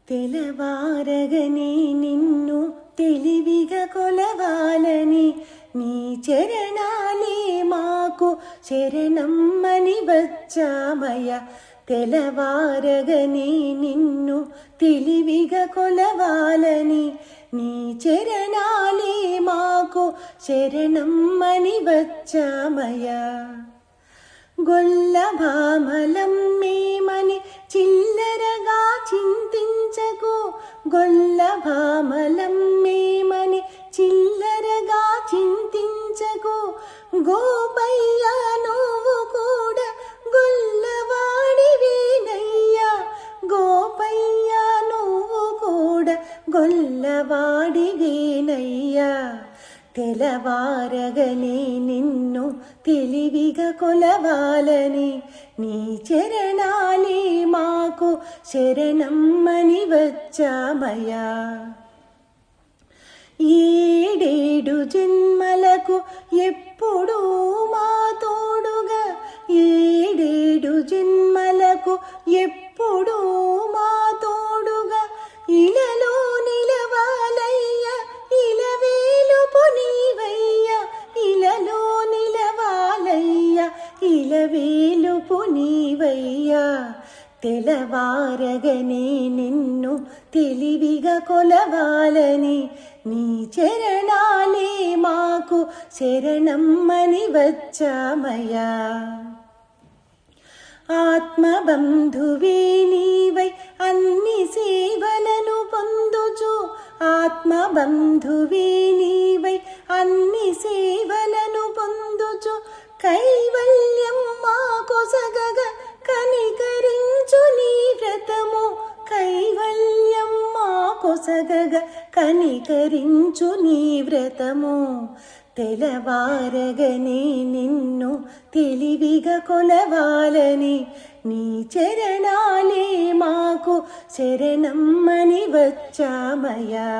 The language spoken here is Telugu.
తెలవారగనే నిన్ను తెలివిగా కొలవాలని నీ చరణాలే మాకు శరణమ్మని వచ్చామయ్య. తెలవారగనే నిన్ను తెలివిగా కొలవాలని నీ చరణాలే మాకు శరణమ్మని వచ్చామయ్య. గొల్ల భామలం మేమని చిల్లరగా చింతించకు, గొల్ల భామలం మేమని చిల్లరగా చింతించకు. గోపయ్య నువ్వు కూడా గొల్లవాడివేనయ్యా, గోపయ్య నువ్వు కూడా గొల్లవాడివేనయ్యా. తెలవారగనే నిన్ను తెలివిగా కొలవాలని నీ చరణాలే మాకు శరణమ్మని వచ్చామయ్యా. ఏడేడు జన్మలకు ఎప్పుడూ మా తోడుగా, ఏడేడు జన్మలకు ఎప్పుడూ మా తోడుగా ఇలలో నిలవాలయ్యా, ఇలవేలుపు నీవయ్యా, ఇలలో నిలవాలయ్యా, ఇలవేలుపు నీవయ్యా. తెలవారగనే నిన్ను తెలివిగా కొలవాలని నీ చరణాలే మాకు శరణమ్మని వచ్చామయ్యా. ఆత్మబంధువే నీవై అన్ని సేవలను పొందుచు, ఆత్మబంధువే నీవై అన్ని సేవలను పొందుచు. కైవల్యం మా కొసగగా కనికరించు నీ వ్రతము, కైవల్యం మా కొసగగా కనికరించు నీ వ్రతము. తెలవారగనే నిన్ను తెలివిగా కొలవాలని నీ చరణాలే మాకు శరణమ్మని వచ్చామయ్యా.